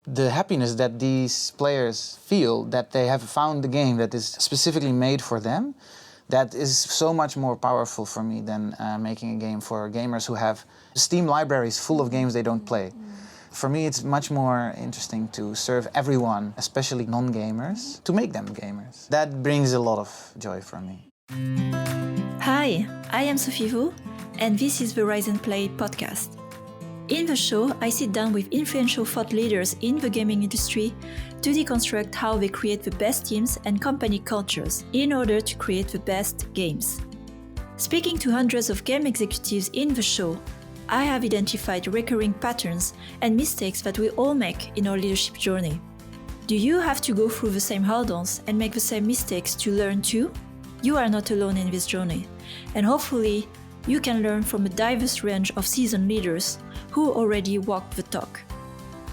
The happiness that these players feel that they have found a game that is specifically made for them, that is so much more powerful for me than making a game for gamers who have Steam libraries full of games they don't play. For me, it's much more interesting to serve everyone, especially non-gamers, to make them gamers. That brings a lot of joy for me. Hi, I am Sophie Vaux, and this is the Rise and Play podcast. In the show, I sit down with influential thought leaders in the gaming industry to deconstruct how they create the best teams and company cultures in order to create the best games. Speaking to hundreds of game executives in the show, I have identified recurring patterns and mistakes that we all make in our leadership journey. Do you have to go through the same hurdles and make the same mistakes to learn too? You are not alone in this journey, and hopefully you can learn from a diverse range of seasoned leaders who already walk the talk.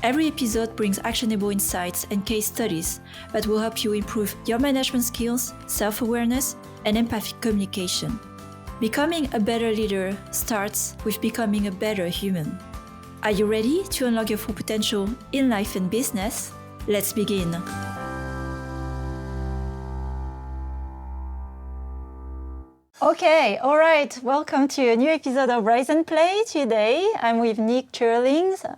Every episode brings actionable insights and case studies that will help you improve your management skills, self-awareness, and empathic communication. Becoming a better leader starts with becoming a better human. Are you ready to unlock your full potential in life and business? Let's begin. Okay, all right. Welcome to a new episode of Rise and Play. Today, I'm with Niek.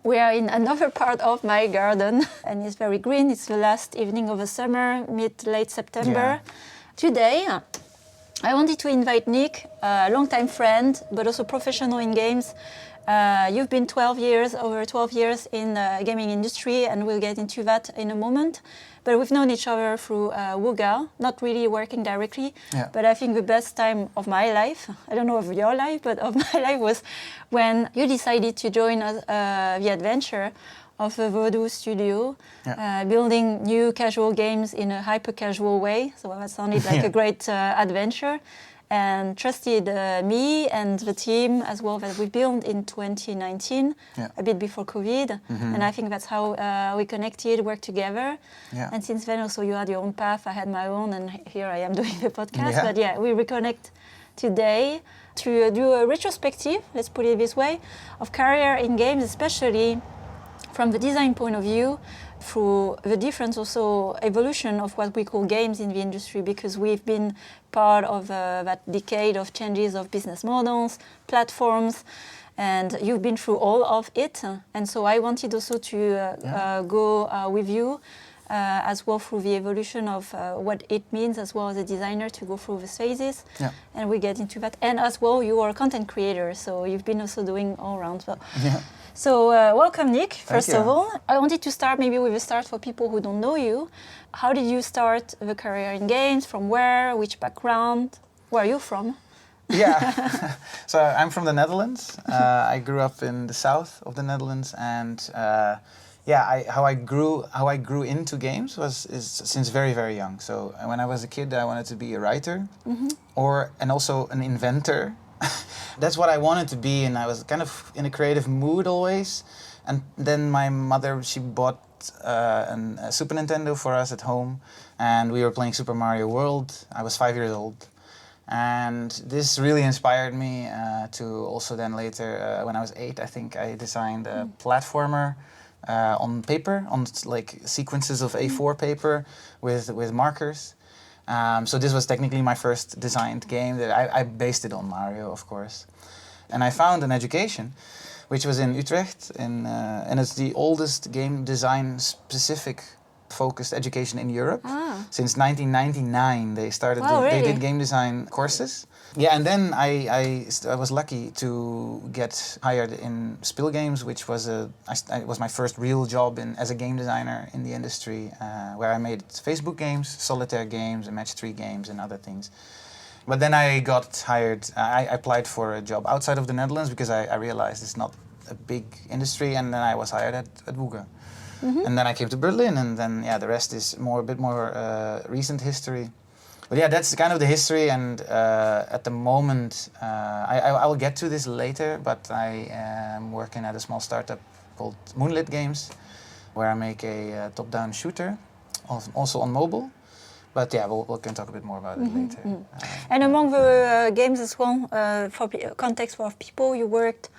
We are in another part of my garden, and it's very green. It's the last evening of the summer, mid-late September. Yeah. Today, I wanted to invite Niek, a longtime friend, but also professional in games. You've been over 12 years in the gaming industry, and we'll get into that in a moment. But we've known each other through Wooga, not really working directly. Yeah. But I think the best time of my life, I don't know of your life, but of my life, was when you decided to join us, the adventure of a Voodoo studio, building new casual games in a hyper-casual way. So that sounded like a great adventure. And trusted me and the team as well that we built in 2019, a bit before COVID. Mm-hmm. And I think that's how we connected, worked together. Yeah. And since then also you had your own path, I had my own, and here I am doing the podcast. Yeah. But yeah, we reconnect today to do a retrospective, let's put it this way, of career in games, especially from the design point of view, through the different also evolution of what we call games in the industry, because we've been part of that decade of changes of business models, platforms, and you've been through all of it. And so I wanted also to go with you as well through the evolution of what it means as well as a designer to go through the phases. Yeah. And we get into that. And as well, you are a content creator, so you've been also doing all around. So welcome, Niek, first of all. I wanted to start maybe with a start for people who don't know you. How did you start the career in games? From where? Which background? Where are you from? Yeah, so I'm from the Netherlands. I grew up in the south of the Netherlands, and how I grew into games is since very, very young. So when I was a kid, I wanted to be a writer, and also an inventor. That's what I wanted to be, and I was kind of in a creative mood always. And then my mother, she bought a Super Nintendo for us at home, and we were playing Super Mario World. I was 5 years old. And this really inspired me to also then later, when I was 8, I think I designed a platformer on paper, on like sequences of A4 paper with markers. So this was technically my first designed game that I based it on Mario, of course. And I found an education, which was in Utrecht, and it's the oldest game design specific focused education in Europe. Since 1999 they started, they did game design courses. Yeah, and then I was lucky to get hired in Spill Games, which was was my first real job as a game designer in the industry, where I made Facebook games, solitaire games, and match 3 games, and other things. But then I got hired. I applied for a job outside of the Netherlands because I realized it's not a big industry, and then I was hired at Wooga. Mm-hmm. And then I came to Berlin, and then the rest is a bit more recent history. But yeah, that's kind of the history, and at the moment, I will get to this later, but I am working at a small startup called Moonlit Games, where I make a top-down shooter, also on mobile. But yeah, we can talk a bit more about it later. And among the games as well, for context for people, you worked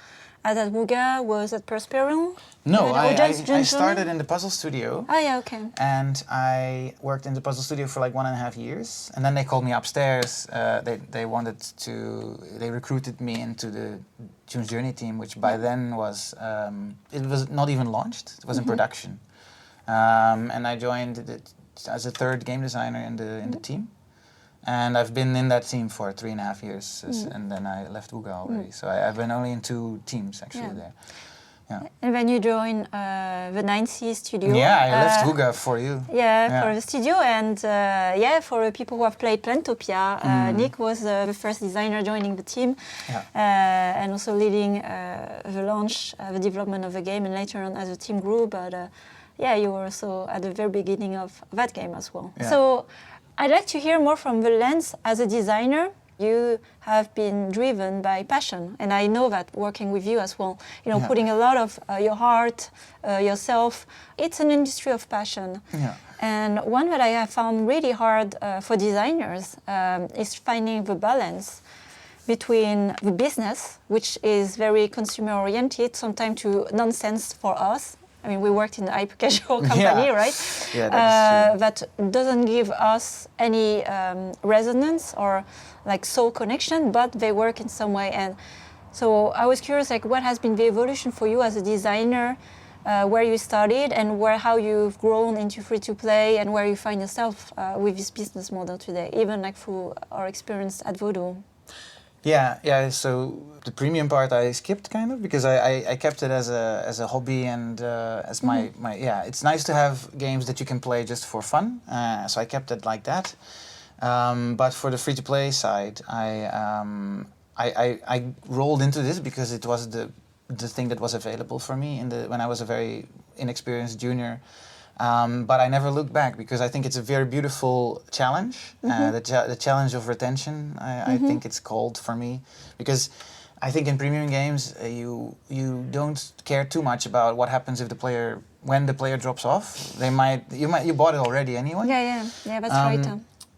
At Wooga, was at Perspiral? No, Or I joined? started in the puzzle studio. Oh yeah, okay. And I worked in the puzzle studio for like 1.5 years, and then they called me upstairs. They recruited me into the June's Journey team, which by then was it was not even launched. It was in production, and I joined as a third game designer in the team, and I've been in that team for 3.5 years, and then I left Wooga already. So I've been only in 2 teams actually there. Yeah. And when you joined the 9C studio. Yeah, I left Wooga for you. Yeah, for the studio, and for the people who have played Plantopia, Niek was the first designer joining the team, and also leading the launch, the development of the game, and later on as the team grew. But you were also at the very beginning of that game as well. Yeah. So I'd like to hear more from the lens as a designer. You have been driven by passion, and I know that working with you as well, putting a lot of your heart, yourself. It's an industry of passion. Yeah. And one that I have found really hard for designers is finding the balance between the business, which is very consumer-oriented, sometimes to nonsense for us. I mean, we worked in a hyper-casual company, right? Yeah, that is true. That doesn't give us any resonance or like soul connection, but they work in some way. And so I was curious, like, what has been the evolution for you as a designer, where you started and how you've grown into free-to-play, and where you find yourself with this business model today, even like through our experience at Voodoo. Yeah. So the premium part I skipped kind of because I kept it as a hobby and as my It's nice to have games that you can play just for fun. So I kept it like that. But for the free to play side, I rolled into this because it was the thing that was available for me when I was a very inexperienced junior. But I never looked back because I think it's a very beautiful challenge. The challenge of retention, I think it's called for me, because I think in premium games you don't care too much about what happens when the player drops off. You bought it already anyway. Yeah, that's right.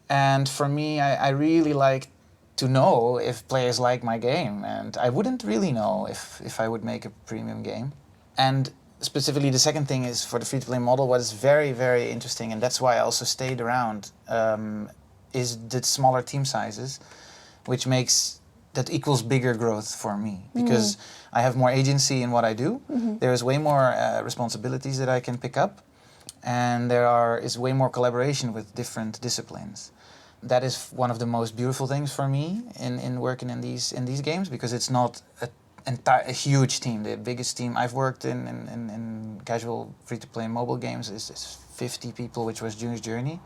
And for me, I really like to know if players like my game, and I wouldn't really know if I would make a premium game. And specifically, the second thing is for the free-to-play model, what is very, very interesting, and that's why I also stayed around, is the smaller team sizes, which equals bigger growth for me, because I have more agency in what I do. There is way more responsibilities that I can pick up, and there is way more collaboration with different disciplines. That is one of the most beautiful things for me in working in these games, because it's not a huge team. The biggest team I've worked in casual free-to-play mobile games is 50 people, which was June's Journey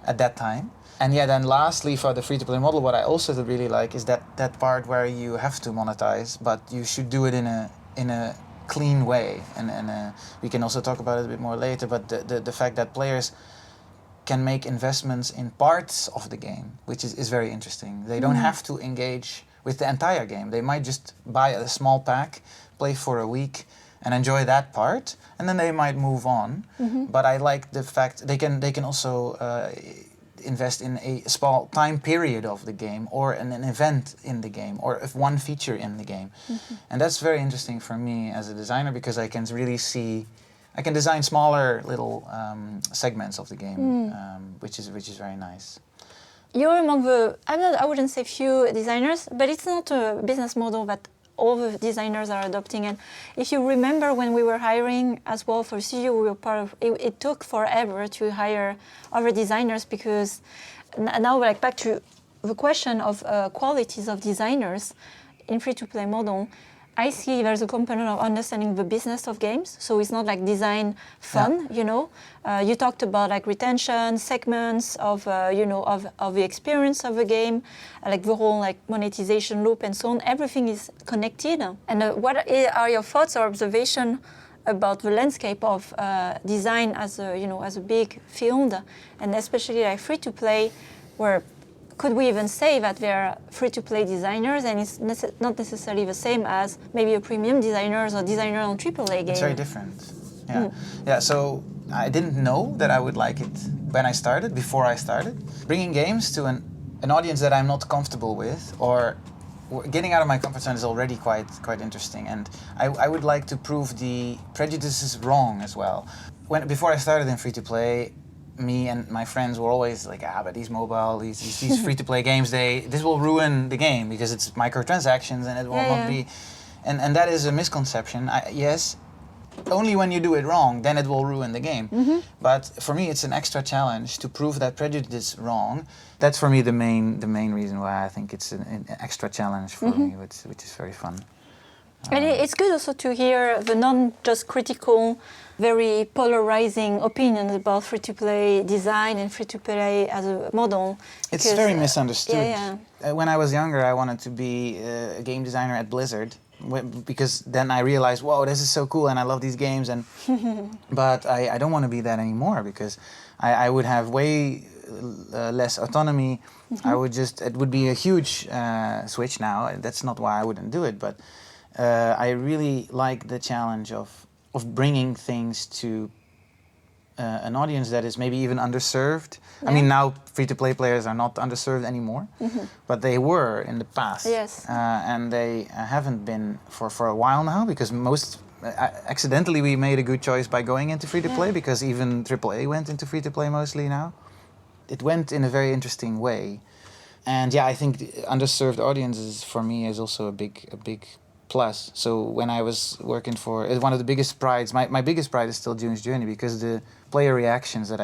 at that time. And then lastly, for the free-to-play model, what I also really like is that part where you have to monetize, but you should do it in a clean way. And we can also talk about it a bit more later, but the fact that players can make investments in parts of the game, which is very interesting. They don't have to engage with the entire game. They might just buy a small pack, play for a week, and enjoy that part, and then they might move on. But I like the fact they can also invest in a small time period of the game, or an event in the game, or if one feature in the game. And that's very interesting for me as a designer, because I can really see, I can design smaller little segments of the game, which is very nice. You're among I wouldn't say few designers, but it's not a business model that all the designers are adopting. And if you remember when we were hiring as well for studio, we were part of, it took forever to hire other designers, because now we're back to the question of qualities of designers in free-to-play model. I see there's a component of understanding the business of games, so it's not like design fun, You talked about like retention, segments of the experience of the game, like the whole like monetization loop and so on. Everything is connected. And what are your thoughts or observation about the landscape of design as a big field, and especially like free to play, where could we even say that they're free-to-play designers, and it's not necessarily the same as maybe a premium designers or designer on AAA game? It's very different. Yeah. So I didn't know that I would like it before I started. Bringing games to an audience that I'm not comfortable with, or getting out of my comfort zone is already quite interesting, and I would like to prove the prejudices wrong as well. Before I started in free-to-play, me and my friends were always like, but these mobile, these free-to-play games, this will ruin the game because it's microtransactions and it will not be, and that is a misconception. Yes, only when you do it wrong, then it will ruin the game. But for me, it's an extra challenge to prove that prejudice is wrong. That's for me the main reason why I think it's an extra challenge for me, which is very fun. And it's good also to hear the non-just critical, very polarizing opinions about free-to-play design and free-to-play as a model. It's very misunderstood. Yeah. When I was younger, I wanted to be a game designer at Blizzard, because then I realized, whoa, this is so cool and I love these games. But I don't want to be that anymore, because I would have way less autonomy. It would be a huge switch now. That's not why I wouldn't do it, but I really like the challenge of bringing things to an audience that is maybe even underserved. I mean, now free-to-play players are not underserved anymore, but they were in the past. Yes. And they haven't been for a while now, because accidentally we made a good choice by going into free-to-play, because even AAA went into free-to-play mostly now. It went in a very interesting way. And I think the underserved audiences for me is also a big plus. So when I was working for one of the biggest prides, my biggest pride is still June's Journey, because the player reactions that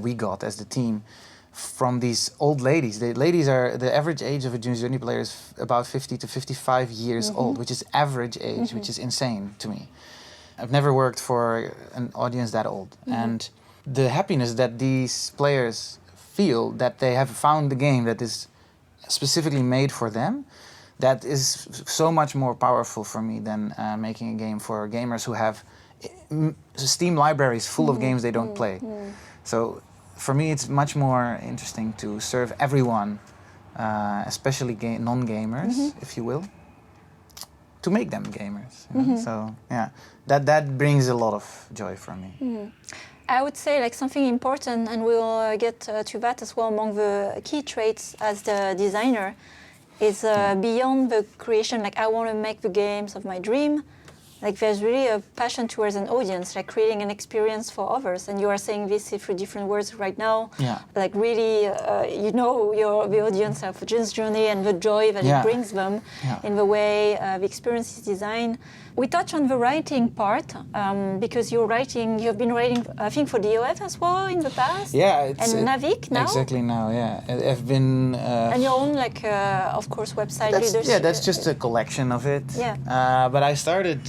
we got as the team from these old ladies. The average age of a June's Journey player is about 50 to 55 years old, which is average age, which is insane to me. I've never worked for an audience that old. And the happiness that these players feel that they have found the game that is specifically made for them, that is so much more powerful for me than making a game for gamers who have Steam libraries full of games they don't play. So for me, it's much more interesting to serve everyone, especially non-gamers, if you will, to make them gamers. You know? So that brings a lot of joy for me. I would say like something important, and we'll get to that as well, among the key traits as the designer, is beyond the creation, like I want to make the games of my dream. Like there's really a passion towards an audience, like creating an experience for others. And you are saying this through different words right now. Like really, the audience of June's Journey and the joy that it brings them in the way the experience is designed. We touch on the writing part, because you've been writing, I think, for DOF as well in the past. And Navik now. Exactly now, I've been... and your own, of course, website leadership. Yeah, that's just a collection of it. But I started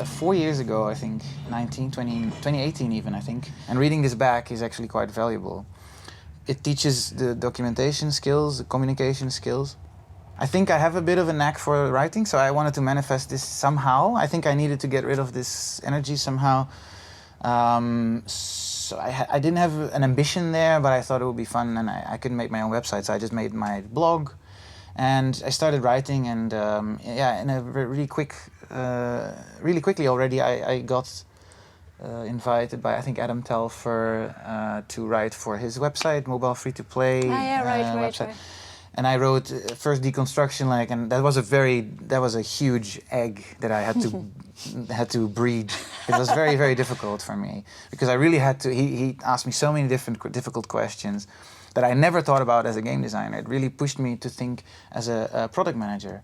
4 years ago, I think, 2018 even, I think. And reading this back is actually quite valuable. It teaches the documentation skills, the communication skills. I think I have a bit of a knack for writing, so I wanted to manifest this somehow. I think I needed to get rid of this energy somehow. So I didn't have an ambition there, but I thought it would be fun, and I couldn't make my own website, so I just made my blog. And I started writing, and in a really quickly already, I got invited by, I think, Adam Telfer to write for his website, mobile free-to-play website. Right. And I wrote first deconstruction, and that was a huge egg that I had to breed. It was very, very difficult for me, because I really had to. He asked me so many difficult questions that I never thought about as a game designer. It really pushed me to think as a product manager.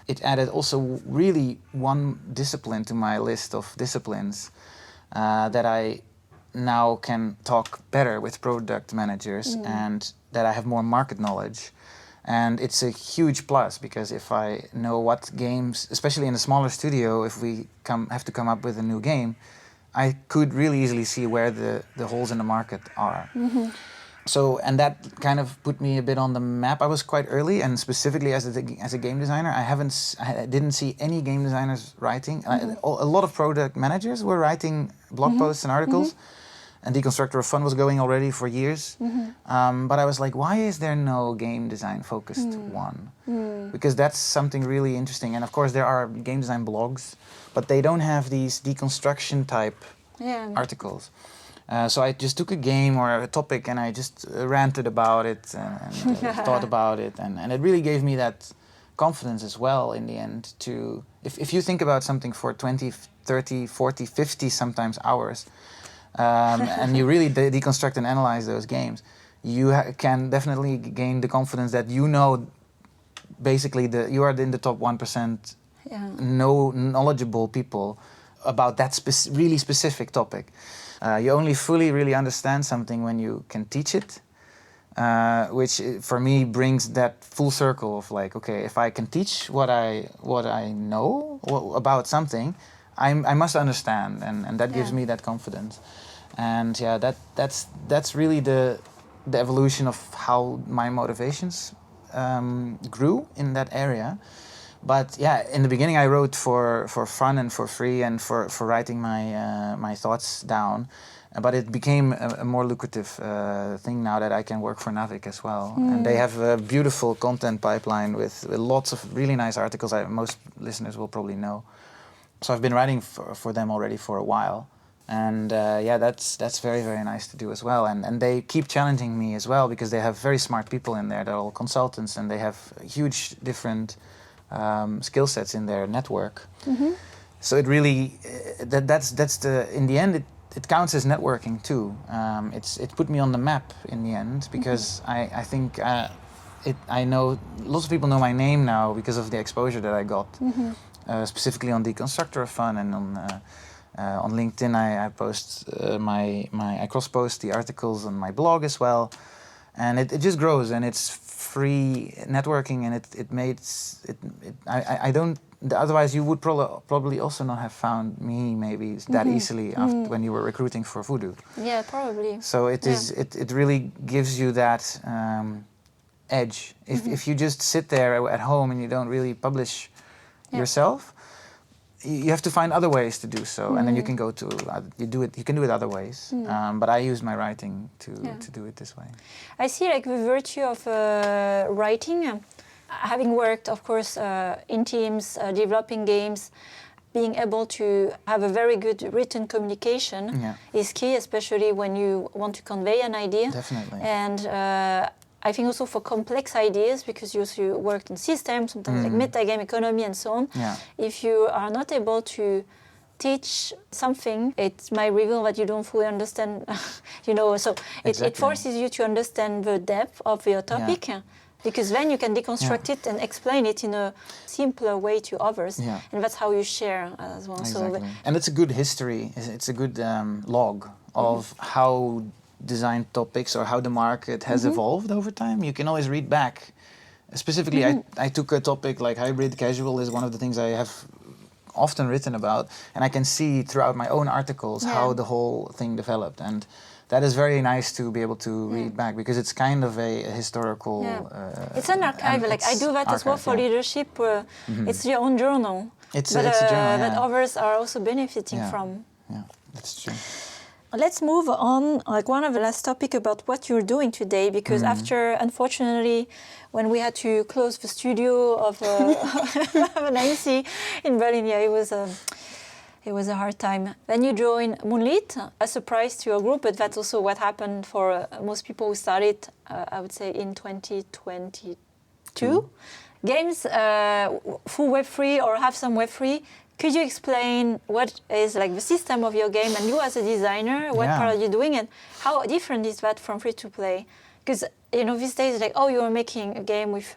It added also really one discipline to my list of disciplines that I now can talk better with product managers, and that I have more market knowledge. And it's a huge plus, because if I know what games, especially in a smaller studio, if we have to come up with a new game, I could really easily see where the holes in the market are. So, and that kind of put me a bit on the map. I was quite early, and specifically as a game designer, I didn't see any game designers writing. A lot of product managers were writing blog posts and articles. And Deconstructor of Fun was going already for years. But I was like, why is there no game design focused one? Because that's something really interesting. And of course there are game design blogs, but they don't have these deconstruction type articles. So I just took a game or a topic and I just ranted about it and thought about it. And it really gave me that confidence as well in the end to, if you think about something for 20, 30, 40, 50 sometimes hours, and you really deconstruct and analyze those games, you can definitely gain the confidence that you know basically you are in the top 1% knowledgeable people about that really specific topic. You only fully really understand something when you can teach it, which for me brings that full circle of like, okay, if I can teach what I know about something, I must understand, and that gives me that confidence. And yeah, that's really the evolution of how my motivations grew in that area. But yeah, in the beginning I wrote for fun and for free and for writing my thoughts down. But it became a more lucrative thing now that I can work for Navic as well. And they have a beautiful content pipeline with lots of really nice articles most listeners will probably know. So I've been writing for them already for a while. And yeah, that's very, very nice to do as well. And they keep challenging me as well because they have very smart people in there. They're all consultants and they have huge different skill sets in their network. So it really, that's the, in the end, it counts as networking too. It put me on the map in the end because I think I know, lots of people know my name now because of the exposure that I got. Specifically on Deconstructor of Fun and on LinkedIn I post I cross-post the articles on my blog as well, and it just grows and it's free networking and I don't. Otherwise, you would probably also not have found me maybe that easily after when you were recruiting for Voodoo. Yeah, probably. So it really gives you that edge. If you just sit there at home and you don't really publish yourself, you have to find other ways to do so, and then you can go to you can do it other ways. But I use my writing to do it this way. I see like the virtue of writing. Having worked, of course, in teams, developing games, being able to have a very good written communication is key, especially when you want to convey an idea. Definitely. And I think also for complex ideas, because you also worked on systems, sometimes like metagame economy and so on. If you are not able to teach something, it might reveal that you don't fully understand, so it forces you to understand the depth of your topic. Because then you can deconstruct it and explain it in a simpler way to others. And that's how you share as well. Exactly. So and it's a good history, it's a good log of how design topics or how the market has evolved over time. You can always read back. Specifically, I took a topic like hybrid casual is one of the things I have often written about. And I can see throughout my own articles how the whole thing developed. And that is very nice to be able to read back because it's kind of a historical... it's an archive, like I do that as well for leadership. It's your own journal. It's a journal, that others are also benefiting from. Yeah, that's true. Let's move on, like one of the last topic about what you're doing today, because after, unfortunately, when we had to close the studio of Nancy in Berlin, it was a hard time. Then you joined Moonlit, a surprise to your group, but that's also what happened for most people who started, I would say, in 2022. Games full Web3 or have some Web3. Could you explain what is like the system of your game and you as a designer, what part are you doing and how different is that from free to play? Because, these days, like, you're making a game with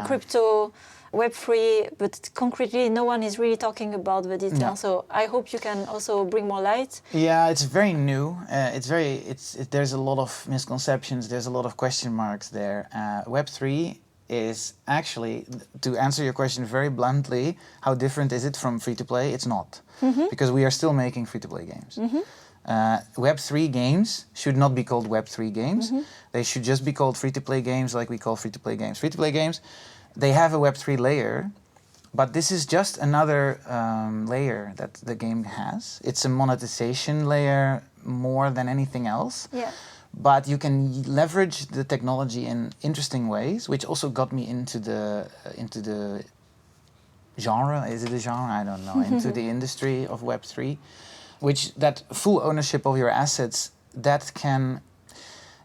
crypto, Web3, but concretely, no one is really talking about the details. Yeah. So I hope you can also bring more light. Yeah, it's very new. There's a lot of misconceptions. There's a lot of question marks there. Web3 is actually, to answer your question very bluntly, how different is it from free-to-play? It's not, because we are still making free-to-play games. Web3 games should not be called Web3 games. They should just be called free-to-play games like we call free-to-play games. Free-to-play games, they have a Web3 layer, but this is just another layer that the game has. It's a monetization layer more than anything else. Yeah. But you can leverage the technology in interesting ways, which also got me into the genre. Is it a genre? I don't know. Into the industry of Web3, which that full ownership of your assets, that can.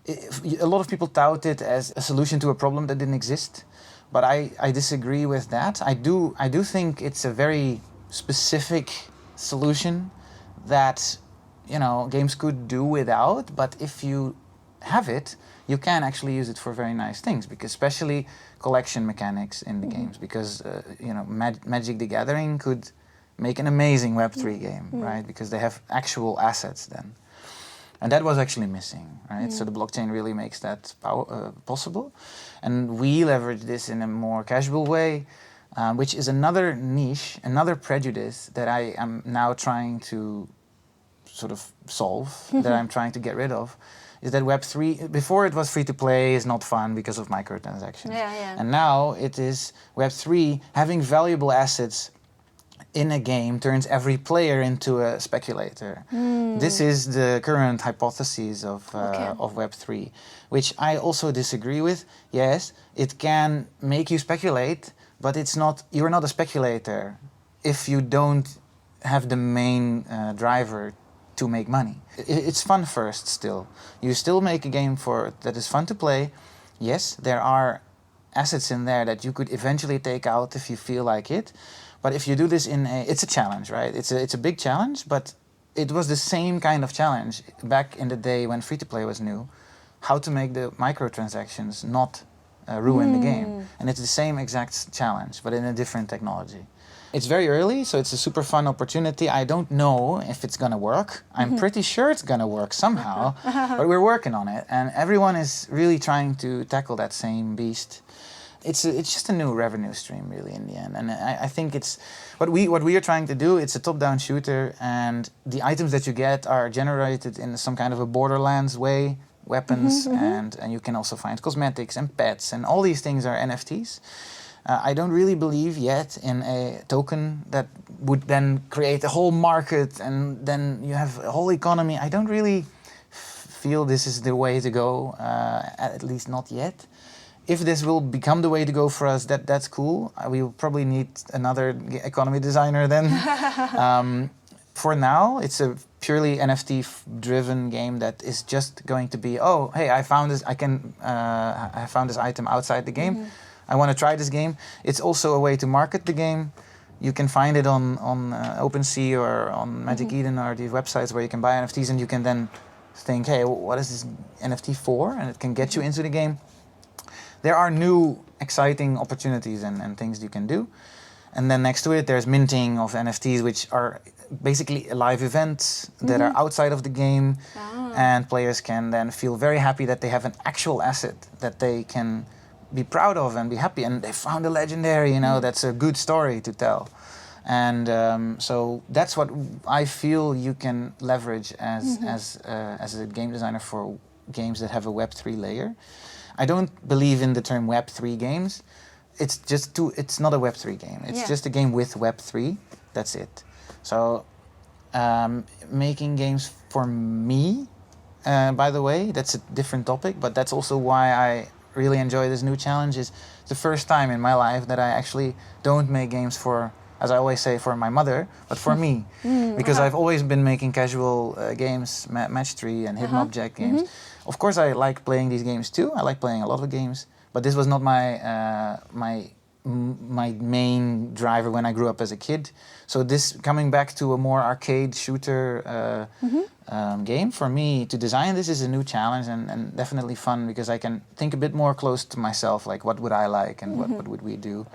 A lot of people tout it as a solution to a problem that didn't exist, But I disagree with that. I do think it's a very specific solution that, you know, games could do without. But if you have it, you can actually use it for very nice things, because especially collection mechanics in the games. Because you know, Magic the Gathering could make an amazing Web3 game, right? Because they have actual assets then. And that was actually missing, right? So the blockchain really makes that possible. And we leverage this in a more casual way, which is another niche, another prejudice that I am now trying to sort of solve, that I'm trying to get rid of, is that Web3, before it was free to play, is not fun because of microtransactions. And now it is Web3, having valuable assets in a game turns every player into a speculator. This is the current hypothesis of Web3, which I also disagree with. Yes, it can make you speculate, but it's not. You're not a speculator if you don't have the main driver to make money. It's fun first still. You still make a game that is fun to play. Yes, there are assets in there that you could eventually take out if you feel like it. But if you do this it's a challenge, right? It's a big challenge, but it was the same kind of challenge back in the day when free-to-play was new, how to make the microtransactions not ruin the game. And it's the same exact challenge, but in a different technology. It's very early, so it's a super fun opportunity. I don't know if it's going to work. I'm pretty sure it's going to work somehow, but we're working on it. And everyone is really trying to tackle that same beast. It's just a new revenue stream, really, in the end. And I think it's what we are trying to do. It's a top-down shooter, and the items that you get are generated in some kind of a Borderlands way, weapons, and you can also find cosmetics and pets, and all these things are NFTs. I don't really believe yet in a token that would then create a whole market, and then you have a whole economy. I don't really feel this is the way to go, at least not yet. If this will become the way to go for us, that's cool. We will probably need another economy designer then. For now, it's a purely NFT-driven game that is just going to be, oh, hey, I found this. I found this item outside the game. I want to try this game. It's also a way to market the game. You can find it on OpenSea or on Magic Eden or these websites where you can buy NFTs, and you can then think, hey, what is this NFT for? And it can get you into the game. There are new exciting opportunities and things you can do. And then next to it, there's minting of NFTs, which are basically live events that are outside of the game. And players can then feel very happy that they have an actual asset that they can be proud of and be happy. And they found a legendary, you know, that's a good story to tell. And so that's what I feel you can leverage as a game designer for games that have a Web3 layer. I don't believe in the term Web3 games. It's not a Web3 game. It's just a game with Web3. That's it. So making games for me, by the way, that's a different topic, but that's also why I really enjoy this new challenge. It's the first time in my life that I actually don't make games for, as I always say, for my mother, but for me. Because I've always been making casual games, Match-3 and hidden object games. Of course, I like playing these games too. I like playing a lot of games, but this was not my main driver when I grew up as a kid. So this coming back to a more arcade shooter game, for me to design this is a new challenge and definitely fun, because I can think a bit more close to myself, like what would I like and what would we do.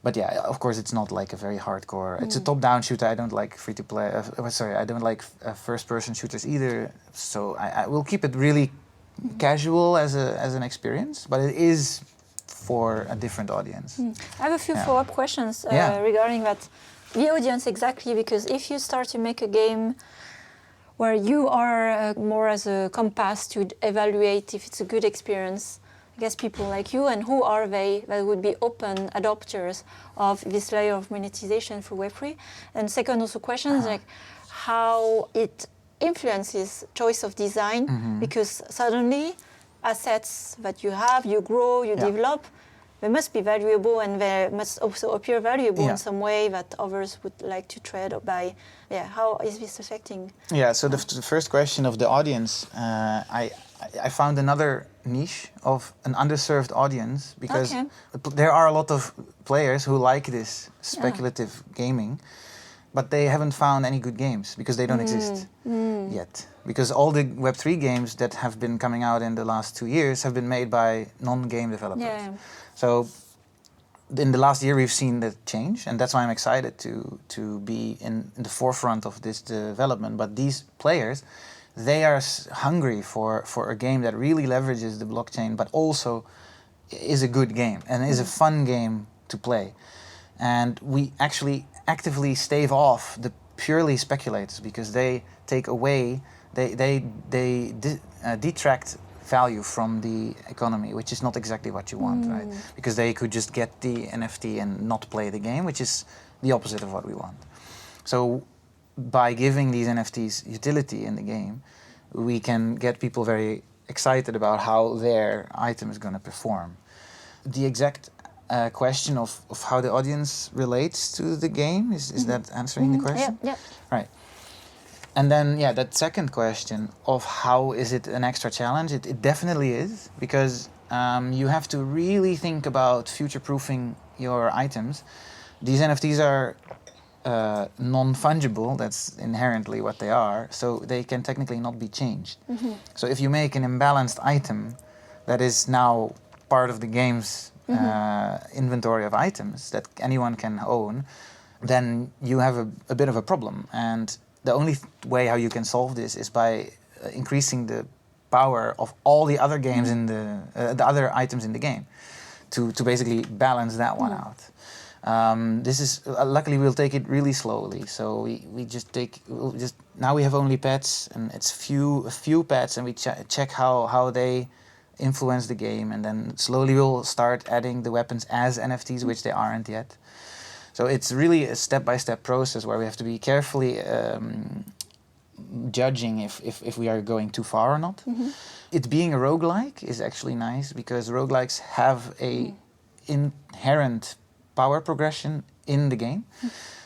But yeah, of course, it's not like a very hardcore. It's a top-down shooter. I don't like free-to-play. I don't like first-person shooters either. So I will keep it really casual as an experience, but it is for a different audience. I have a few follow-up questions regarding that. The audience, exactly, because if you start to make a game where you are more as a compass to evaluate if it's a good experience, I guess people like you, and who are they that would be open adopters of this layer of monetization for Web3? And second, also questions like how it influences choice of design, because suddenly assets that you have, you grow, you develop, they must be valuable, and they must also appear valuable in some way that others would like to trade or buy. How is this affecting? Yeah, so the first question of the audience, I found another niche of an underserved audience because there are a lot of players who like this speculative gaming, but they haven't found any good games because they don't exist yet. Because all the Web3 games that have been coming out in the last 2 years have been made by non-game developers. Yeah. So in the last year we've seen that change, and that's why I'm excited to be in the forefront of this development. But these players, they are hungry for a game that really leverages the blockchain, but also is a good game and is a fun game to play. And we actually actively stave off the purely speculators because they take away, they detract value from the economy, which is not exactly what you want, right? Because they could just get the NFT and not play the game, which is the opposite of what we want. So by giving these NFTs utility in the game, we can get people very excited about how their item is going to perform. The exact question of how the audience relates to the game, is that answering the question? Yeah. Right. And then, that second question of how is it an extra challenge, it definitely is, because you have to really think about future-proofing your items. These NFTs are non-fungible, that's inherently what they are, so they can technically not be changed. So if you make an imbalanced item that is now part of the game's inventory of items that anyone can own, then you have a bit of a problem. And the only way how you can solve this is by increasing the power of all the other games in the other items in the game to basically balance that one out. This is luckily we'll take it really slowly. So now we have only pets, and it's a few pets, and we check how they influence the game, and then slowly we'll start adding the weapons as NFTs, which they aren't yet. So it's really a step-by-step process where we have to be carefully judging if we are going too far or not. It being a roguelike is actually nice because roguelikes have a inherent power progression in the game.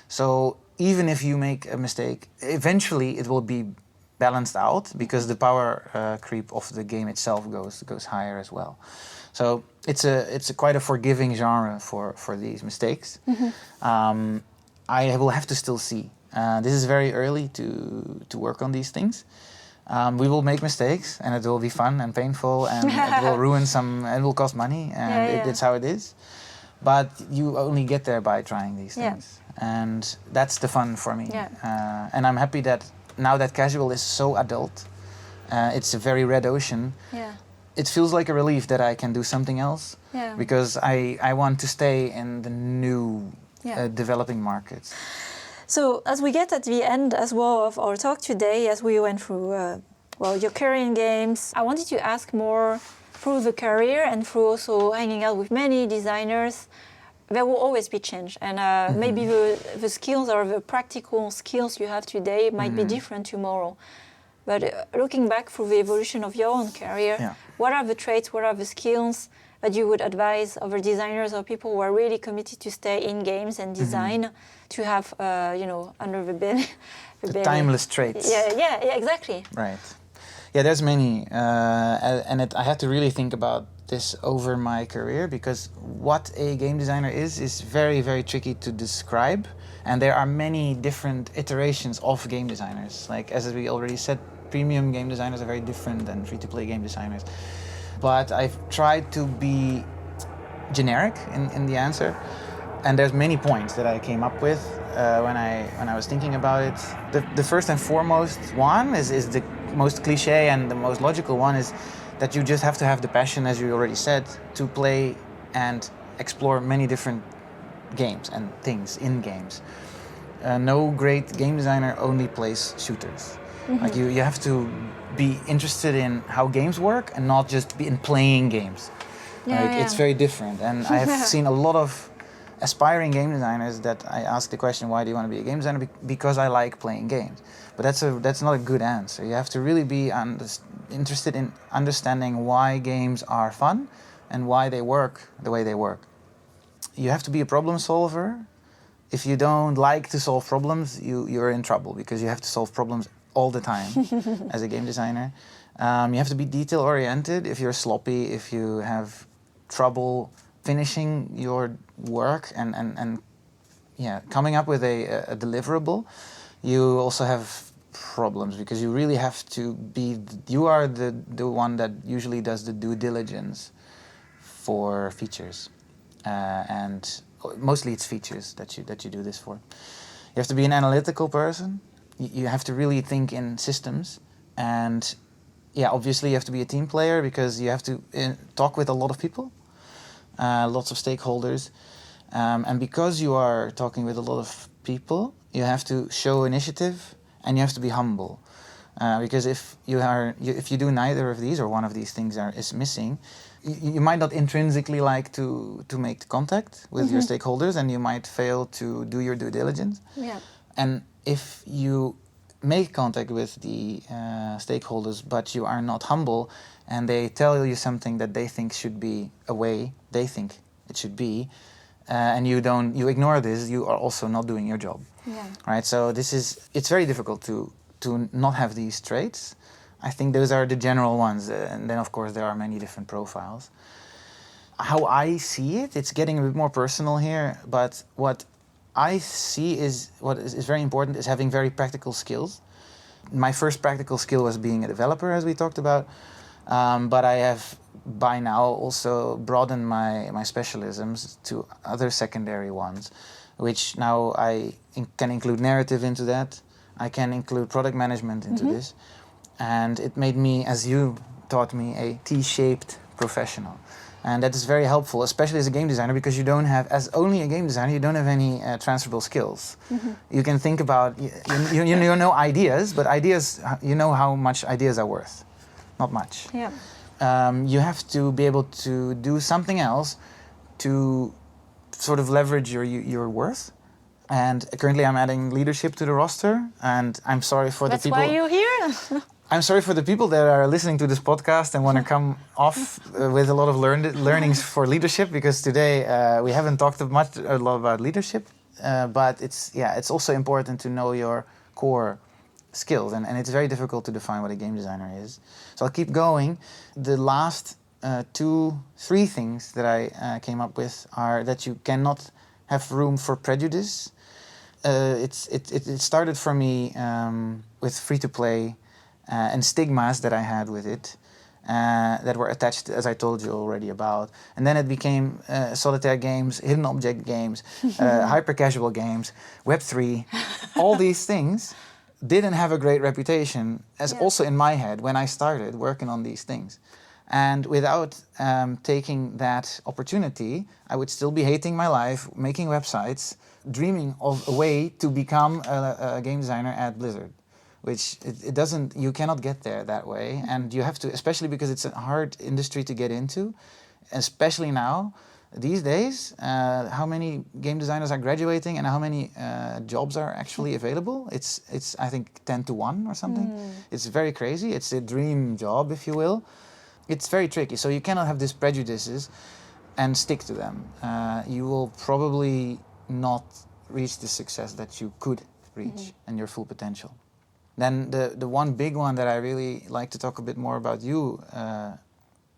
So even if you make a mistake, eventually it will be balanced out because the power creep of the game itself goes higher as well. So it's quite a forgiving genre for these mistakes. I will have to still see. This is very early to work on these things. We will make mistakes, and it will be fun and painful, and it will ruin some, and it will cost money, and it's how it is. But you only get there by trying these things, and that's the fun for me. And I'm happy that now that casual is so adult, it's a very red ocean. It feels like a relief that I can do something else because I want to stay in the new developing markets. So as we get at the end as well of our talk today, as we went through your career in games, I wanted to ask more through the career and through also hanging out with many designers. There will always be change, and maybe the skills or the practical skills you have today might be different tomorrow. But looking back through the evolution of your own career, what are the traits, what are the skills that you would advise other designers or people who are really committed to stay in games and design to have, under the belly? The timeless traits. Yeah, exactly. Right. Yeah, there's many, and I had to really think about this over my career because what a game designer is very, very tricky to describe. And there are many different iterations of game designers. Like, as we already said, premium game designers are very different than free-to-play game designers. But I've tried to be generic in the answer. And there's many points that I came up with when I was thinking about it. The first and foremost one is the most cliche and the most logical one is that you just have to have the passion, as you already said, to play and explore many different games and things in games. No great game designer only plays shooters. Like you have to be interested in how games work and not just be in playing games. It's very different. And I have seen a lot of aspiring game designers that I ask the question, why do you want to be a game designer? Because I like playing games. But that's not a good answer. You have to really be interested in understanding why games are fun and why they work the way they work. You have to be a problem solver. If you don't like to solve problems, you're in trouble because you have to solve problems all the time as a game designer. You have to be detail oriented. If you're sloppy, if you have trouble finishing your work and coming up with a deliverable, you also have problems because you really have to be, you are the one that usually does the due diligence for features, and mostly it's features that you do this for. You have to be an analytical person. You have to really think in systems, and obviously you have to be a team player because you have to talk with a lot of people, lots of stakeholders, and because you are talking with a lot of people, you have to show initiative and you have to be humble, because if you do neither of these or one of these things is missing, you might not intrinsically like to make contact with your stakeholders, and you might fail to do your due diligence. Yeah. And if you make contact with the stakeholders, but you are not humble, and they tell you something that they think should be a way they think it should be, and you ignore this, you are also not doing your job. Yeah. Right. So it's very difficult to not have these traits. I think those are the general ones, and then of course there are many different profiles. How I see it, it's getting a bit more personal here, but what I see is what is very important is having very practical skills. My first practical skill was being a developer, as we talked about, but I have by now also broadened my specialisms to other secondary ones, which now I can include narrative into that. I can include product management into this. And it made me, as you taught me, a T-shaped professional. And that is very helpful, especially as a game designer, because you don't have, as only a game designer, you don't have any transferable skills. You can think about, you know ideas, but ideas, you know how much ideas are worth. Not much. Yeah. You have to be able to do something else to sort of leverage your worth. And currently I'm adding leadership to the roster, and I'm sorry for the people... That's why you're here? I'm sorry for the people that are listening to this podcast and want to come off with a lot of learnings for leadership, because today we haven't talked a lot about leadership, but it's also important to know your core skills, and it's very difficult to define what a game designer is. So I'll keep going. The last 2-3 things that I came up with are that you cannot have room for prejudice. It started for me with free-to-play and stigmas that I had with it that were attached, as I told you already about. And then it became solitaire games, hidden object games, hyper-casual games, Web3. All these things didn't have a great reputation, as also in my head when I started working on these things. And without taking that opportunity, I would still be hating my life, making websites, dreaming of a way to become a game designer at Blizzard, which it doesn't, you cannot get there that way. And you have to, especially because it's a hard industry to get into, especially now, these days, how many game designers are graduating and how many jobs are actually available? It's I think 10 to 1 or something. It's very crazy. It's a dream job, if you will. It's very tricky, so you cannot have these prejudices and stick to them. You will probably not reach the success that you could reach and your full potential. Then the one big one that I really like to talk a bit more about you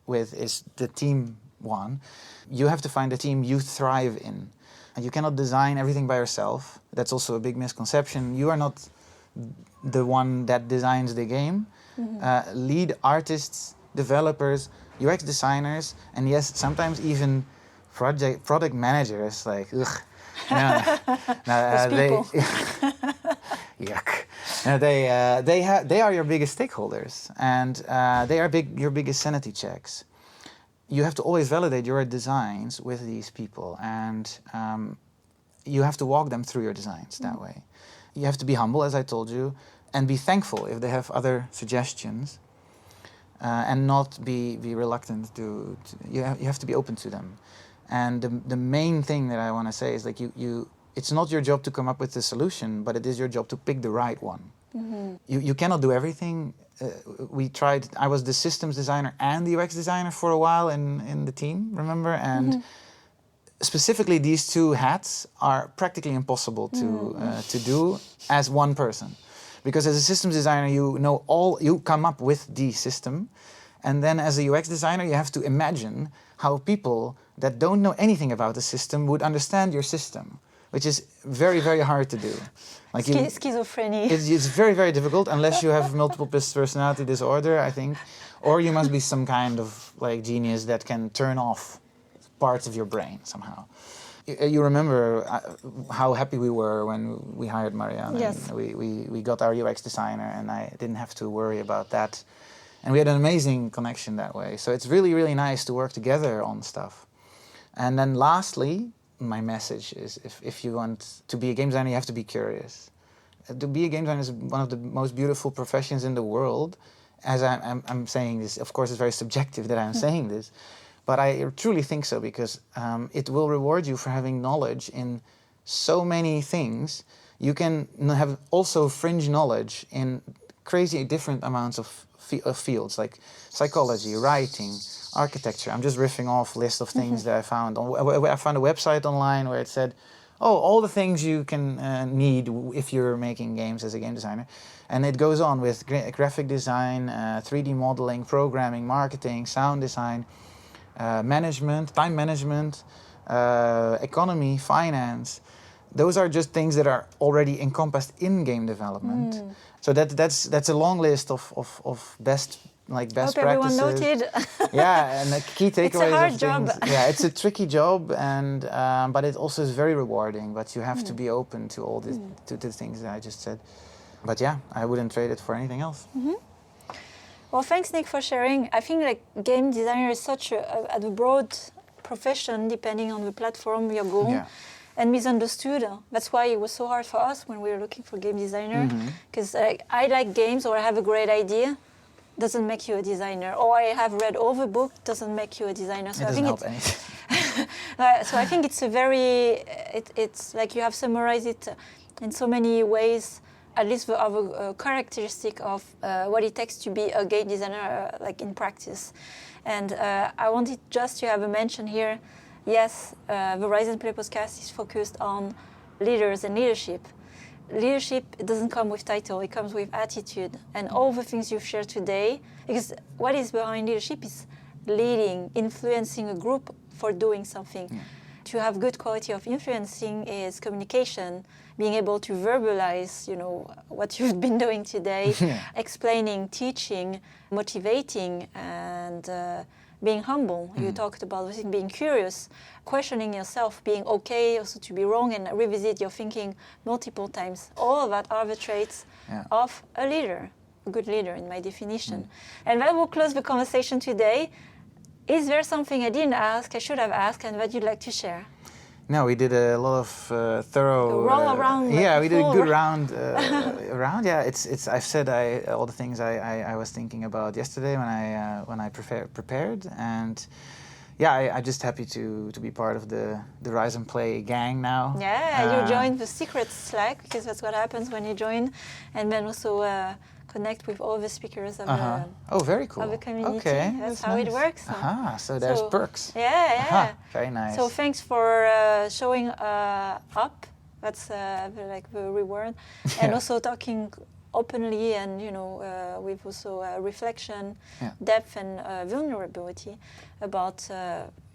with is the team one. You have to find a team you thrive in. And you cannot design everything by yourself. That's also a big misconception. You are not the one that designs the game. Lead artists, developers, UX designers, and yes, sometimes even product managers, like, ugh. Yuck. They are your biggest stakeholders, and they are your biggest sanity checks. You have to always validate your designs with these people, and you have to walk them through your designs that way. You have to be humble, as I told you, and be thankful if they have other suggestions. And not be reluctant to you have to be open to them. And the main thing that I want to say is, like, it's not your job to come up with the solution, but it is your job to pick the right one. You cannot do everything. We tried. I was the systems designer and the UX designer for a while in the team, remember? And specifically, these two hats are practically impossible to do as one person. Because as a systems designer, you come up with the system, and then as a UX designer, you have to imagine how people that don't know anything about the system would understand your system, which is very, very hard to do. Like Schizophrenia. It's very, very difficult unless you have multiple personality disorder, I think, or you must be some kind of like genius that can turn off parts of your brain somehow. You remember how happy we were when we hired Marianne. Yes. And we got our UX designer, and I didn't have to worry about that. And we had an amazing connection that way. So it's really, really nice to work together on stuff. And then lastly, my message is if you want to be a game designer, you have to be curious. To be a game designer is one of the most beautiful professions in the world. As I'm saying this, of course it's very subjective that I'm saying this, but I truly think so, because it will reward you for having knowledge in so many things. You can have also fringe knowledge in crazy different amounts of fields, like psychology, writing, architecture. I'm just riffing off a list of things that I found. I found a website online where it said, oh, all the things you can need if you're making games as a game designer. And it goes on with graphic design, 3D modeling, programming, marketing, sound design, management, time management, economy, finance. Those are just things that are already encompassed in game development. So that's a long list of best practices. Everyone noted. Yeah, and the key takeaways. It's a hard job. Yeah, it's a tricky job, and but it also is very rewarding. But you have to be open to all this, to the things that I just said. But yeah, I wouldn't trade it for anything else. Well, thanks, Nick, for sharing. I think like game designer is such a broad profession, depending on the platform you're going. Yeah. And misunderstood. That's why it was so hard for us when we were looking for game designer. Because I like games, or I have a great idea, doesn't make you a designer. Or I have read all the book, doesn't make you a designer. So It I doesn't think help anything. so I think it's a very, it's like you have summarized it in so many ways, at least the other characteristic of what it takes to be a game designer, like in practice. And I wanted just to have a mention here. Yes, the Rise and Play podcast is focused on leaders and leadership. Leadership, it doesn't come with title, it comes with attitude. And all the things you've shared today, because what is behind leadership is leading, influencing a group for doing something. Yeah. To have good quality of influencing is communication, being able to verbalize, what you've been doing today, explaining, teaching, motivating, and being humble. You talked about being curious, questioning yourself, being okay also to be wrong and revisit your thinking multiple times. All of that are the traits of a leader, a good leader in my definition. And that will close the conversation today. Is there something I didn't ask, I should have asked, and that you'd like to share? No, we did a lot of thorough. Roll around. Yeah, we did a good round. Around. Yeah, it's. I've said all the things I was thinking about yesterday when I prepared, and yeah, I'm just happy to be part of the Rise and Play gang now. Yeah, you joined the secret Slack, because that's what happens when you join, and then also connect with all the speakers of very cool. of the community. Okay, that's how it works. So there's perks. Yeah. Very nice. So thanks for showing up. That's the reward, and also talking openly and with also reflection, depth, and vulnerability about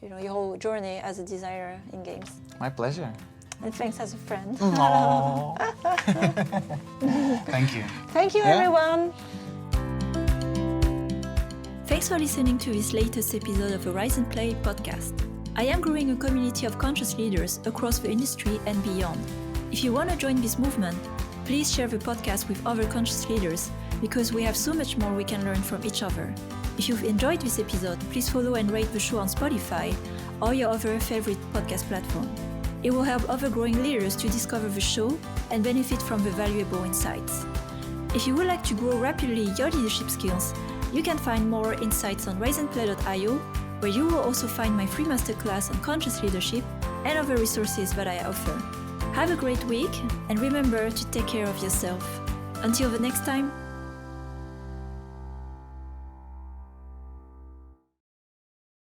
your whole journey as a designer in games. My pleasure. And thanks as a friend. Thank you. Thank you, everyone. Thanks for listening to this latest episode of the Rise and Play podcast. I am growing a community of conscious leaders across the industry and beyond. If you want to join this movement, please share the podcast with other conscious leaders, because we have so much more we can learn from each other. If you've enjoyed this episode, please follow and rate the show on Spotify or your other favorite podcast platform. It will help other growing leaders to discover the show and benefit from the valuable insights. If you would like to grow rapidly your leadership skills, you can find more insights on riseandplay.io, where you will also find my free masterclass on conscious leadership and other resources that I offer. Have a great week, and remember to take care of yourself. Until the next time,